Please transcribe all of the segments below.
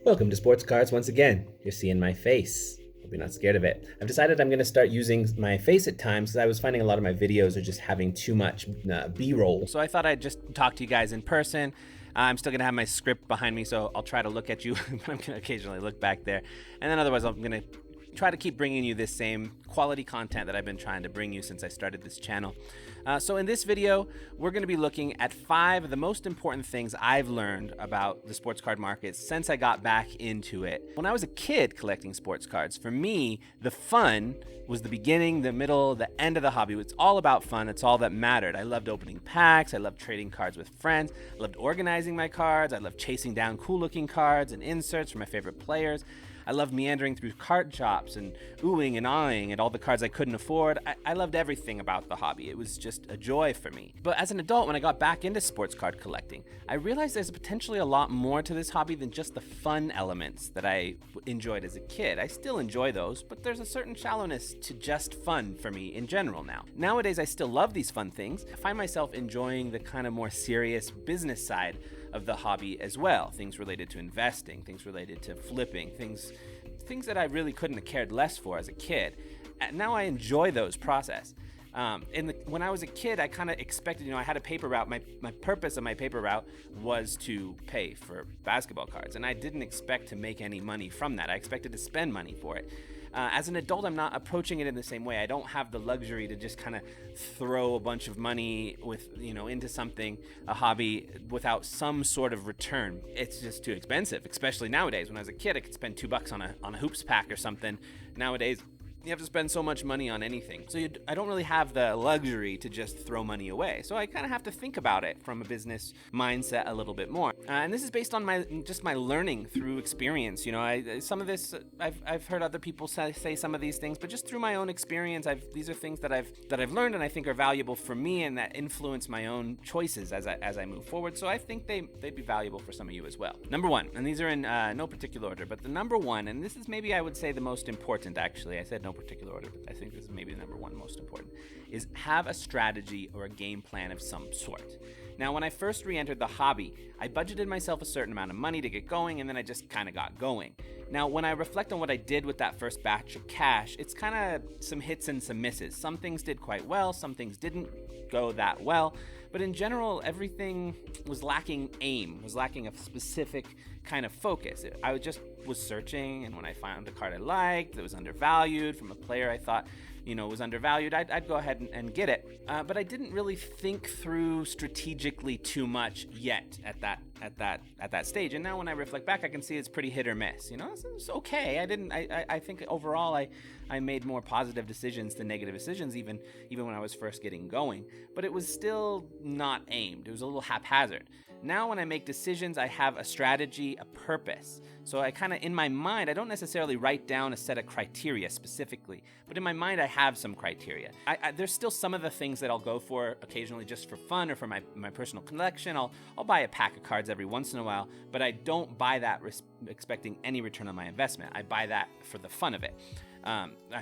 Welcome to Sports Cards once again. You're seeing my face. Hope you're not scared of it. I've decided I'm going to start using my face at times because I was finding a lot of my videos are just having too much B-roll. So I thought I'd just talk to you guys in person. I'm still going to have my script behind me, so I'll try to look at you, but I'm going to occasionally look back there. And then otherwise, I'm going to try to keep bringing you this same quality content that I've been trying to bring you since I started this channel. So in this video, we're going to be looking at 5 of the most important things I've learned about the sports card market since I got back into it. When I was a kid collecting sports cards, for me, the fun was the beginning, the middle, the end of the hobby. It's all about fun. It's all that mattered. I loved opening packs. I loved trading cards with friends. I loved organizing my cards. I loved chasing down cool looking cards and inserts from my favorite players. I loved meandering through card shops and oohing and ahhing at all the cards I couldn't afford. I loved everything about the hobby. It was just a joy for me. But as an adult, when I got back into sports card collecting, I realized there's potentially a lot more to this hobby than just the fun elements that I enjoyed as a kid. I still enjoy those, but there's a certain shallowness to just fun for me in general now. Nowadays, I still love these fun things. I find myself enjoying the kind of more serious business side of the hobby as well. Things related to investing, things related to flipping, things that I really couldn't have cared less for as a kid. And now I enjoy those process. When I was a kid, I kind of expected, I had a paper route. My purpose of my paper route was to pay for basketball cards, and I didn't expect to make any money from that. I expected to spend money for it. As an adult, I'm not approaching it in the same way. I don't have the luxury to just kind of throw a bunch of money into something, a hobby, without some sort of return. It's just too expensive, especially nowadays. When I was a kid, I could spend $2 on a hoops pack or something. Nowadays, you have to spend so much money on anything. So I don't really have the luxury to just throw money away. So I kind of have to think about it from a business mindset a little bit more. And this is based on my learning through experience. Some of this I've heard other people say some of these things, but just through my own experience, these are things that I've learned and I think are valuable for me and that influence my own choices as I move forward. So I think they'd be valuable for some of you as well. Number 1, and these are in no particular order, but the number 1, and this is maybe I would say the most important actually. I said no particular order, but I think this is maybe the number 1 most important, is have a strategy or a game plan of some sort. Now, when I first re-entered the hobby, I budgeted myself a certain amount of money to get going, and then I just kind of got going. Now, when I reflect on what I did with that first batch of cash, it's kind of some hits and some misses. Some things did quite well, some things didn't go that well, but in general, everything was lacking aim, was lacking a specific kind of focus. I just was searching, and when I found a card I liked that was undervalued from a player I thought was undervalued, I'd go ahead and get it. But I didn't really think through strategically too much yet at that stage. And now when I reflect back, I can see it's pretty hit or miss. It's okay. I think overall I made more positive decisions than negative decisions, even when I was first getting going. But it was still not aimed. It was a little haphazard. Now when I make decisions, I have a strategy, a purpose. So I kind of, in my mind, I don't necessarily write down a set of criteria specifically, but in my mind, I have some criteria. There's still some of the things that I'll go for occasionally just for fun or for my personal collection. I'll buy a pack of cards every once in a while, but I don't buy that expecting any return on my investment. I buy that for the fun of it.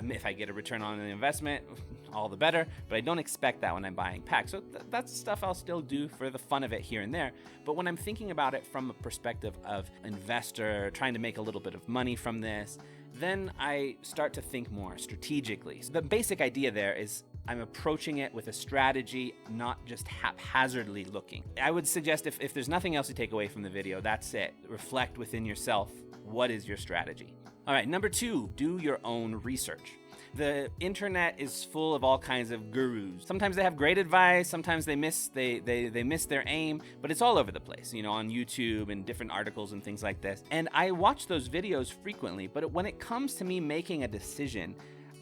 If I get a return on an investment, all the better, but I don't expect that when I'm buying packs. So that's stuff I'll still do for the fun of it here and there. But when I'm thinking about it from a perspective of investor, trying to make a little bit of money from this, then I start to think more strategically. So the basic idea there is I'm approaching it with a strategy, not just haphazardly looking. I would suggest if there's nothing else to take away from the video, that's it. Reflect within yourself. What is your strategy? All right, number 2, do your own research. The internet is full of all kinds of gurus. Sometimes they have great advice, sometimes they miss their aim, but it's all over the place, on YouTube and different articles and things like this. And I watch those videos frequently, but when it comes to me making a decision,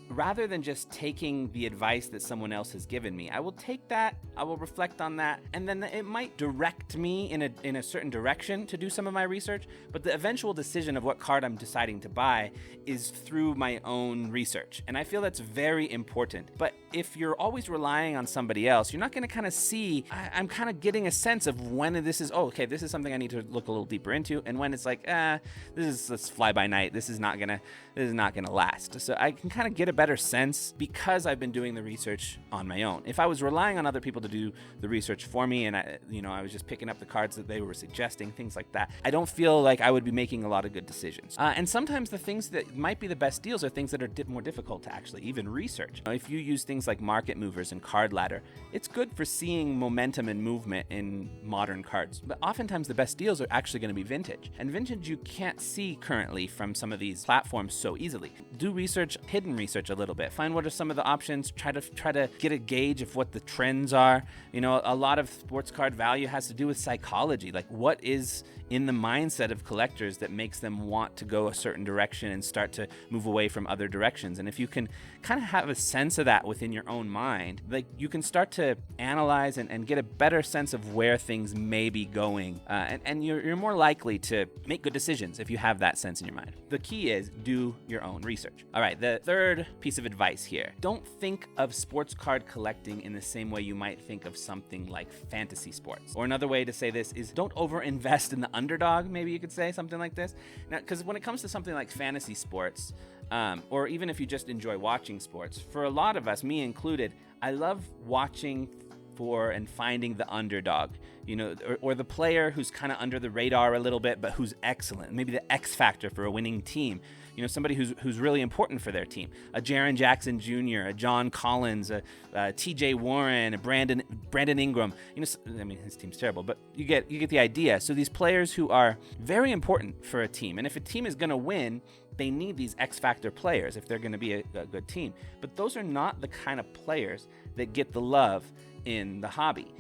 rather than just taking the advice that someone else has given me, I will take that, I will reflect on that, and then it might direct me in a certain direction to do some of my research, but the eventual decision of what card I'm deciding to buy is through my own research. And I feel that's very important. But if you're always relying on somebody else, you're not going to kind of see, I'm kind of getting a sense of when this is, okay, this is something I need to look a little deeper into, and when it's like, let's fly by night, this is not gonna last. So I can kind of get a better better sense because I've been doing the research on my own. If I was relying on other people to do the research for me and I was just picking up the cards that they were suggesting, things like that, I don't feel like I would be making a lot of good decisions. And sometimes the things that might be the best deals are things that are more difficult to actually even research. If you use things like market movers and card ladder, it's good for seeing momentum and movement in modern cards. But oftentimes the best deals are actually going to be vintage. And vintage you can't see currently from some of these platforms so easily. Do research, hidden research a little bit. Find what are some of the options. Try to get a gauge of what the trends are. You know, a lot of sports card value has to do with psychology. Like, what is in the mindset of collectors that makes them want to go a certain direction and start to move away from other directions. And if you can kind of have a sense of that within your own mind, like, you can start to analyze and get a better sense of where things may be going. And you're more likely to make good decisions if you have that sense in your mind. The key is do your own research. All right, the third piece of advice here. Don't think of sports card collecting in the same way you might think of something like fantasy sports. Or another way to say this is don't overinvest in the underdog, maybe you could say something like this. Now, because when it comes to something like fantasy sports, or even if you just enjoy watching sports, for a lot of us, me included, I love watching for and finding the underdog, you know, or the player who's kind of under the radar a little bit, but who's excellent. Maybe the X factor for a winning team. You know, somebody who's really important for their team. A Jaren Jackson Jr., a John Collins, a T.J. Warren, a Brandon Ingram. You know, I mean, his team's terrible, but you get the idea. So these players who are very important for a team, and if a team is going to win, they need these X factor players if they're going to be a good team. But those are not the kind of players that get the love in the hobby.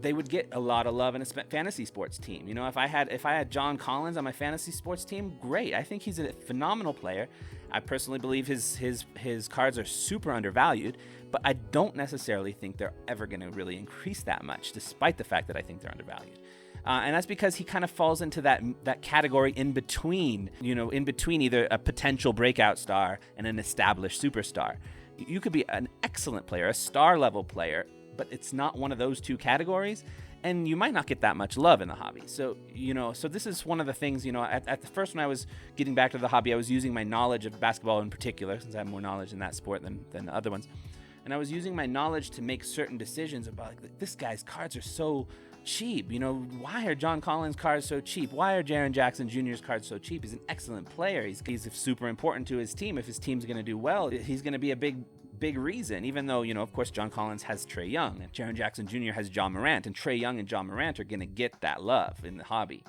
They would get a lot of love in a fantasy sports team. You know, if I had John Collins on my fantasy sports team, great. I think he's a phenomenal player. I personally believe his cards are super undervalued, but I don't necessarily think they're ever going to really increase that much, despite the fact that I think they're undervalued. And that's because he kind of falls into that category in between either a potential breakout star and an established superstar. You could be an excellent player, a star level player, but it's not one of those two categories, and you might not get that much love in the hobby. So, so this is one of the things, at the first, when I was getting back to the hobby, I was using my knowledge of basketball in particular, since I have more knowledge in that sport than the other ones. And I was using my knowledge to make certain decisions about, like, this guy's cards are so cheap. Why are John Collins' cards so cheap? Why are Jaren Jackson Jr.'s cards so cheap? He's an excellent player. He's super important to his team. If his team's going to do well, he's going to be a big reason, even though, of course, John Collins has Trae Young and Jaren Jackson Jr. has John Morant, and Trae Young and John Morant are going to get that love in the hobby.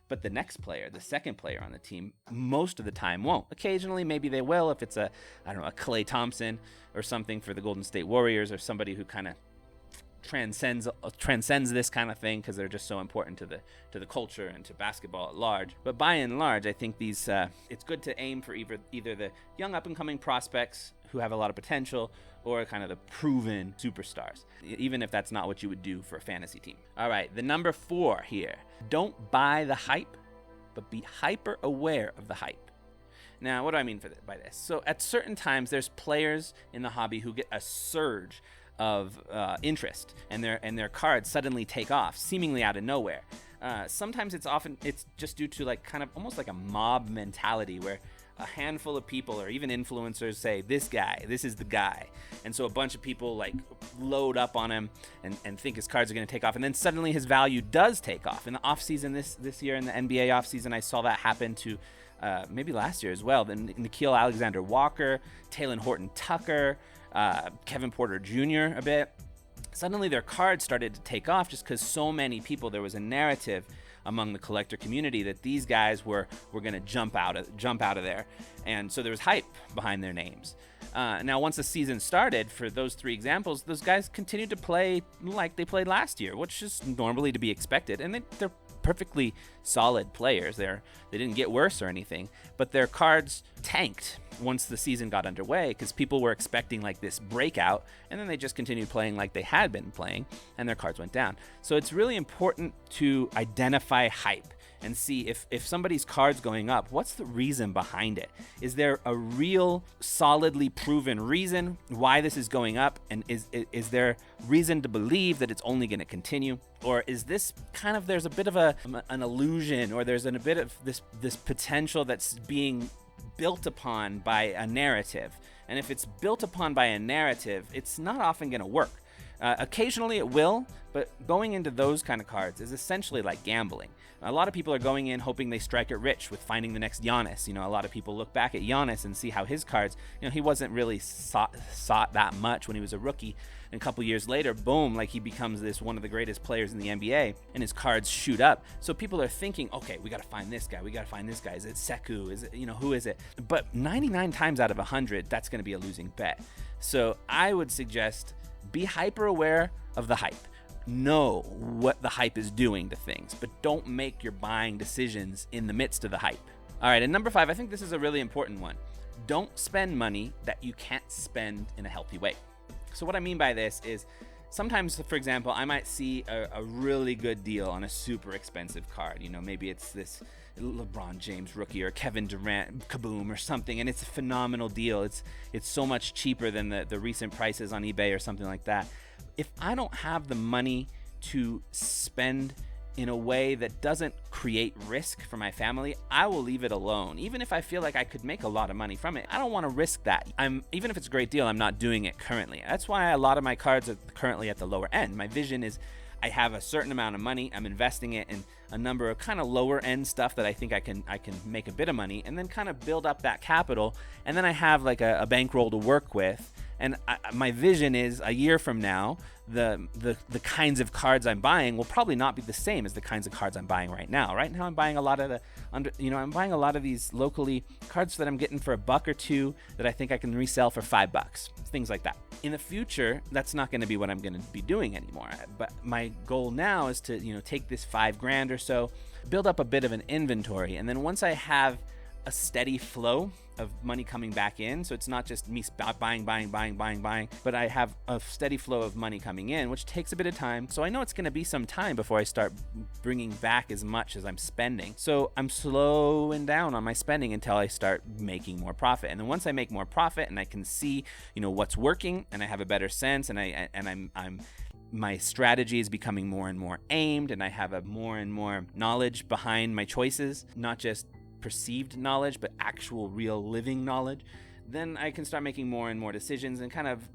But the next player, the second player on the team, most of the time won't. Occasionally, maybe they will if it's a Klay Thompson or something for the Golden State Warriors, or somebody who kind of transcends this kind of thing because they're just so important to the culture and to basketball at large. But by and large, I think these it's good to aim for either the young up and coming prospects who have a lot of potential, or kind of the proven superstars, even if that's not what you would do for a fantasy team. All right, the number 4 here. Don't buy the hype, but be hyper aware of the hype. Now, what do I mean by this? So at certain times, there's players in the hobby who get a surge of interest, and their cards suddenly take off, seemingly out of nowhere. Sometimes it's just due to, like, kind of almost like a mob mentality, where a handful of people or even influencers say, this is the guy. And so a bunch of people, like, load up on him and think his cards are going to take off. And then suddenly his value does take off. In the offseason this year, in the NBA offseason, I saw that happen to maybe last year as well. Then Nickeil Alexander-Walker, Talen Horton-Tucker, Kevin Porter Jr. a bit. Suddenly their cards started to take off just because so many people, there was a narrative among the collector community that these guys were going to jump out of there, and so there was hype behind their names. Now, once the season started, for those 3 examples, those guys continued to play like they played last year, which is normally to be expected, and they're perfectly solid players. They didn't get worse or anything, but their cards tanked once the season got underway because people were expecting, like, this breakout, and then they just continued playing like they had been playing, and their cards went down. So it's really important to identify hype and see if somebody's card's going up, what's the reason behind it? Is there a real solidly proven reason why this is going up? And is there reason to believe that it's only going to continue? Or is this kind of, there's a bit of an illusion, or there's a bit of this potential that's being built upon by a narrative And if it's built upon by a narrative, it's not often going to work. Occasionally it will, but going into those kind of cards is essentially like gambling. A lot of people are going in hoping they strike it rich with finding the next Giannis. A lot of people look back at Giannis and see how his cards, he wasn't really sought that much when he was a rookie. And a couple years later, boom, like he becomes one of the greatest players in the NBA, and his cards shoot up. So people are thinking, okay, we got to find this guy. We got to find this guy. Is it Sekou? Is it, who is it? But 99 times out of 100, that's going to be a losing bet. So I would suggest be hyper aware of the hype. Know what the hype is doing to things, but don't make your buying decisions in the midst of the hype. All right, and number 5, I think this is a really important one. Don't spend money that you can't spend in a healthy way. So what I mean by this is sometimes, for example, I might see a really good deal on a super expensive card. Maybe it's this LeBron James rookie or Kevin Durant kaboom or something, and it's a phenomenal deal. It's so much cheaper than the recent prices on eBay or something like that. If I don't have the money to spend in a way that doesn't create risk for my family, I will leave it alone. Even if I feel like I could make a lot of money from it, I don't want to risk that. Even if it's a great deal, I'm not doing it currently. That's why a lot of my cards are currently at the lower end. My vision is I have a certain amount of money, I'm investing it in a number of kind of lower end stuff that I think I can make a bit of money, and then kind of build up that capital, and then I have like a bankroll to work with. And my vision is a year from now, the kinds of cards I'm buying will probably not be the same as the kinds of cards I'm buying right now. Right now, I'm buying a lot of I'm buying a lot of these locally cards that I'm getting for $1 or $2 that I think I can resell for $5, things like that. In the future, that's not going to be what I'm going to be doing anymore. But my goal now is to take this $5,000 or so, build up a bit of an inventory, and then once I have a steady flow of money coming back in, so it's not just me buying, but I have a steady flow of money coming in, which takes a bit of time. So I know it's going to be some time before I start bringing back as much as I'm spending. So I'm slowing down on my spending until I start making more profit. And then once I make more profit and I can see, what's working, and I have a better sense, and my strategy is becoming more and more aimed, and I have a more and more knowledge behind my choices, not just perceived knowledge, but actual real living knowledge, then I can start making more and more decisions and kind of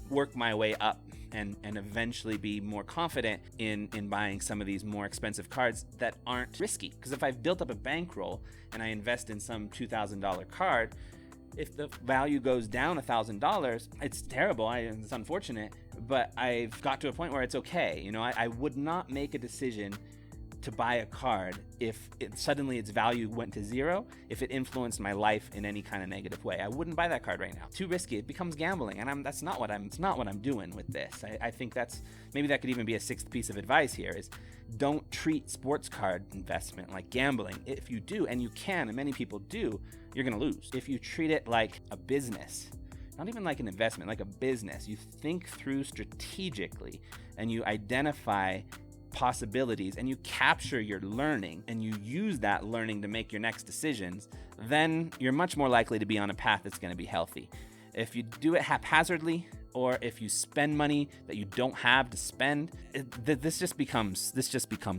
work my way up and eventually be more confident in buying some of these more expensive cards that aren't risky. Because if I've built up a bankroll and I invest in some $2,000 card, if the value goes down $1,000, it's terrible. It's unfortunate, but I've got to a point where it's okay. I would not make a decision to buy a card if suddenly its value went to zero, if it influenced my life in any kind of negative way. I wouldn't buy that card right now. Too risky. It becomes gambling, and it's not what I'm doing with this. I think maybe that could even be a 6th piece of advice here is don't treat sports card investment like gambling. If you do, and you can, and many people do, you're gonna lose. If you treat it like a business, not even like an investment, like a business, you think through strategically and you identify possibilities and you capture your learning and you use that learning to make your next decisions, then you're much more likely to be on a path that's going to be healthy. If you do it haphazardly, or if you spend money that you don't have to spend, this just becomes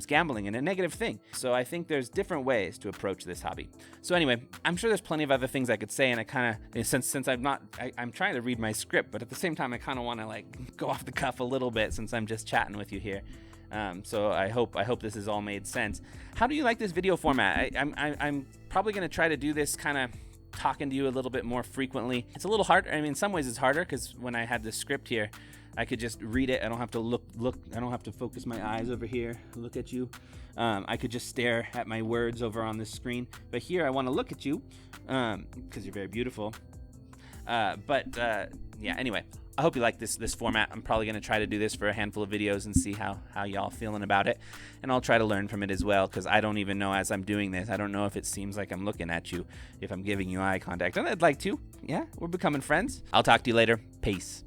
gambling and a negative thing. So I think there's different ways to approach this hobby. So anyway, I'm sure there's plenty of other things I could say, and I kind of, since I'm trying to read my script, but at the same time I kind of want to go off the cuff a little bit since I'm just chatting with you here. So I hope this has all made sense. How do you like this video format? I'm probably going to try to do this kind of talking to you a little bit more frequently. It's a little hard. In some ways it's harder because when I had this script here, I could just read it. I don't have to look. I don't have to focus my eyes over here, look at you. I could just stare at my words over on this screen. But here I want to look at you because you're very beautiful. Yeah, anyway. I hope you like this format. I'm probably going to try to do this for a handful of videos and see how y'all feeling about it. And I'll try to learn from it as well, because I don't even know as I'm doing this. I don't know if it seems like I'm looking at you, if I'm giving you eye contact. And I'd like to. Yeah, we're becoming friends. I'll talk to you later. Peace.